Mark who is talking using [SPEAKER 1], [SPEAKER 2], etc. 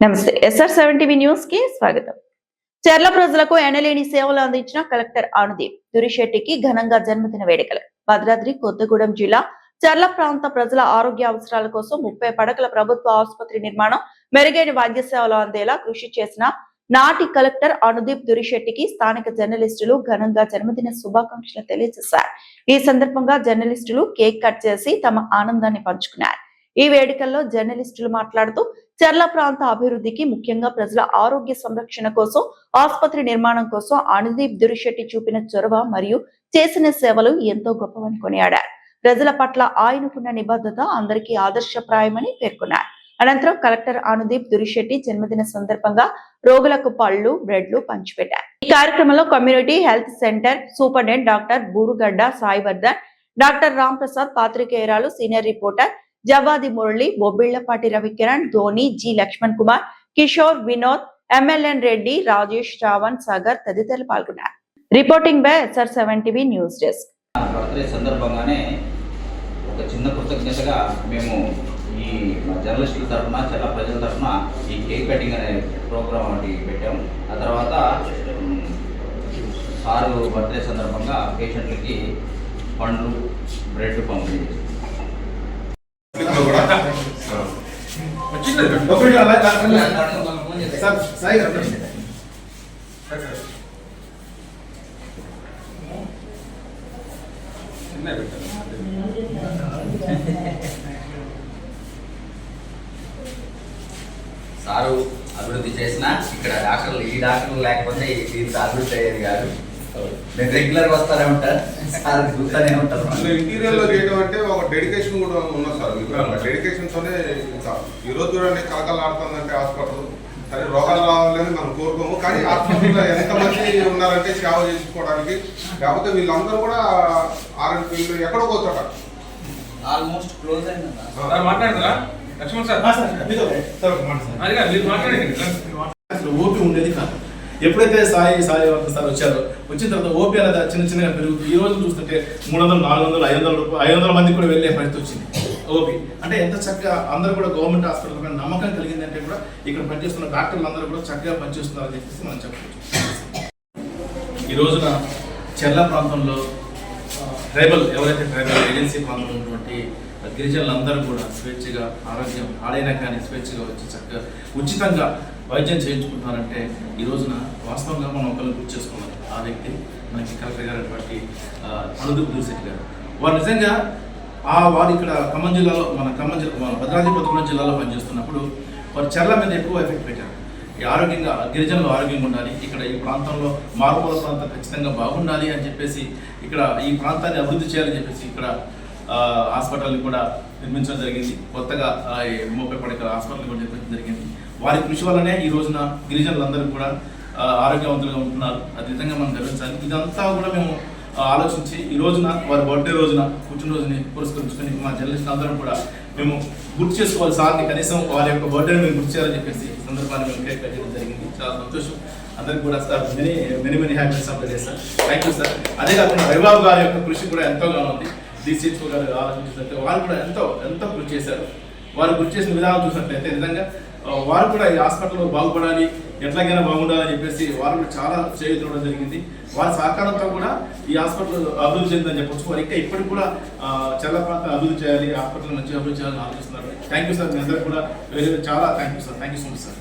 [SPEAKER 1] నమస్తే SR7 news కి స్వాగతం. చర్ల ప్రజలకు ఎనలేని సేవలు అందించిన కలెక్టర్ అనుదీప్ దురిశెట్టికి ఘనంగా జన్మదిన వేడుకలు. భద్రాద్రి కొత్తగూడెం జిల్లా చర్ల ప్రాంత ప్రజల ఆరోగ్య అవసరాల కోసం 30 పడకల ప్రభుత్వ ఆసుపత్రి నిర్మాణం, మెరుగైన వైద్య సేవలు అందేలా కృషి చేసిన నాటి కలెక్టర్ అనుదీప్ దురిశెట్టికి స్థానిక జర్నలిస్టులు ఘనంగా జన్మదిన శుభాకాంక్షలు తెలియజేశారు. ఈ సందర్భంగా జర్నలిస్టులు కేక్ కట్ చేసి తమ ఆనందాన్ని పంచుకున్నారు. ఈ వేడుకల్లో జర్నలిస్టులు మాట్లాడుతూ చర్ల ప్రాంత అభివృద్ధికి, ముఖ్యంగా ప్రజల ఆరోగ్య సంరక్షణ కోసం, ఆసుపత్రి నిర్మాణం కోసం అనుదీప్ దురిశెట్టి చూపిన చొరవ మరియు చేసిన సేవలు ఎంతో గొప్పవని కొనియాడారు. ప్రజల పట్ల ఆయనకున్న నిబద్ధత అందరికీ ఆదర్శప్రాయమని పేర్కొన్నారు. అనంతరం కలెక్టర్ అనుదీప్ దురిశెట్టి జన్మదిన సందర్భంగా రోగులకు పళ్లు, బ్రెడ్లు పంచిపెట్టారు. ఈ కార్యక్రమంలో community health centre superintendent doctor Burugadda Saivardhan, doctor Ram Prasad, పాత్రికేయురాలు, senior reporter Jawadi Murali, Bobbillapati Ravikiran, Dhoni, G Lakshman Kumar, Kishore, Vinod, MLN Reddy, Rajesh, Shravan, Sagar తదితరులు పాల్గొన్నారు. Reporting by SR7 news desk.
[SPEAKER 2] Birthday సందర్భంగానే ఒక చిన్న కృతజ్ఞతగా మేము ఈ జర్నలిస్టుల తరఫున, చాలా ప్రజల తరఫున ఈ కేక్ కటింగ్ అనే ప్రోగ్రామ్ ఒకటి పెట్టాము. ఆ తర్వాత సారు బర్త్డే సందర్భంగా పేషెంట్లకి పండ్లు, బ్రెడ్ పంపిణీ చేస్తాం. సారు అభివృద్ధి చేసిన ఇక్కడ డాక్టర్లు, ఈ డాక్టర్లు లేకపోతే ఇంత అభివృద్ధి అయ్యేది కాదు. నేను రెగ్యులర్ వస్తానే ఉంటాను, సార్ చూస్తూనే ఉంటాను.
[SPEAKER 3] ఇంటీరియర్ లో చేయడం అంటే ఒక డెడికేషన్ కూడా ఉన్నది సార్. డెడికేషన్ తోనే ఈ రోజు చూడండి కలకలాడుతుందంటే హాస్పిటల్. సరే రోగాలు రావాలని మనం కోరుకోము, కానీ హాస్పిటల్లో ఎంతమంది ఉన్నారంటే సేవ చేసుకోవడానికి. కాకపోతే వీళ్ళందరూ కూడా R&B ఎక్కడో పోతాడ
[SPEAKER 2] ఆల్మోస్ట్ క్లోజ్ అయింది.
[SPEAKER 4] ఓపీ ఉండేది కాదు. ఎప్పుడైతే సాయి సార్ వచ్చారో, వచ్చిన తర్వాత ఓపీ అనేది చిన్న చిన్నగా పెరుగుతుంది. ఈ రోజు చూస్తుంటే 300, 400, 500 మంది కూడా వెళ్ళే పరిస్థితి వచ్చింది. ఓపీ అంటే ఎంత చక్కగా అందరూ కూడా గవర్నమెంట్ హాస్పిటల్ పైన నమ్మకం కలిగిందంటే కూడా ఇక్కడ పనిచేస్తున్న డాక్టర్లు అందరూ కూడా చక్కగా పనిచేస్తున్నారని చెప్పేసి మనం చెప్పవచ్చు. ఈ రోజున చర్ల ప్రాంతంలో ట్రైబల్ ఏజెన్సీ ప్రాంతంలో ఉన్నటువంటి గిరిజనులందరూ కూడా స్వేచ్ఛగా ఆరోగ్యం ఆడైనా కానీ స్వేచ్ఛగా వచ్చి చక్కగా ఉచితంగా వైద్యం చేయించుకుంటున్నారంటే ఈ రోజున వాస్తవంగా మనం ఒకరిని గుర్తు చేసుకున్నాం. ఆ వ్యక్తి మనకి కలెక్టర్ గారు అటువంటి అనుదీప్ దురిశెట్టి గారు. వారు నిజంగా వారు ఇక్కడ ఖమ్మం జిల్లాలో మన భద్రాద్రి కొత్తగూడెం జిల్లాలో పనిచేస్తున్నప్పుడు వారు చర్ల మీద ఎక్కువ ఎఫెక్ట్ పెట్టారు. ఈ ఆరోగ్యంగా గిరిజనులు ఆరోగ్యంగా ఉండాలి, ఇక్కడ ఈ ప్రాంతంలో మారుమూల ప్రాంతం ఖచ్చితంగా బాగుండాలి అని చెప్పేసి, ఇక్కడ ఈ ప్రాంతాన్ని అభివృద్ధి చేయాలని చెప్పేసి ఇక్కడ హాస్పిటల్ని కూడా నిర్మించడం జరిగింది. కొత్తగా 30 పడకల హాస్పిటల్ కూడా నిర్మించడం జరిగింది. వారి కృషి వల్లనే ఈ రోజున గిరిజనులందరూ కూడా ఆరోగ్యవంతులుగా ఉంటున్నారు. అది నిజంగా మనం గమనించాలి. ఇదంతా కూడా మేము ఆలోచించి ఈ రోజున వారి బర్త్డే రోజున, పుట్టినరోజుని పురస్కరించుకొని మా జర్నలిస్టులు అందరం కూడా మేము గుర్తు చేసుకోవాలి. సార్ని కనీసం వారి యొక్క బర్త్డేని మేము గుర్తు చేయాలని చెప్పేసి సందర్భాన్ని మేము కేక్ కట్ చేయడం జరిగింది. చాలా సంతోషం. అందరికీ కూడా sir many happiness of the day sir. Thank you sir. అదే కాకుండా రవిబాబు గారి యొక్క కృషి కూడా ఎంతోగా ఉంది. DCHO గారు ఆలోచించినట్టు వారు కూడా ఎంతో కృషి చేశారు. వారు కృషి చేసిన విధానం చూసినట్లయితే నిజంగా వారు కూడా ఈ హాస్పిటల్లో బాగుపడాలి, ఎట్లాగైనా బాగుండాలని చెప్పేసి వారు కూడా చాలా చేయడం జరిగింది. వారి సహకారంతో కూడా ఈ హాస్పిటల్ అభివృద్ధి చెందిందని చెప్పొచ్చు. వారు ఇంకా ఇప్పటికి కూడా చర్ల ప్రాంతం అభివృద్ధి చేయాలి, హాస్పిటల్ మంచిగా అభివృద్ధి చేయాలని ఆలోచిస్తున్నారు. Thank you sir. మీ అందరికీ కూడా చాలా thank you sir. Thank you so much sir.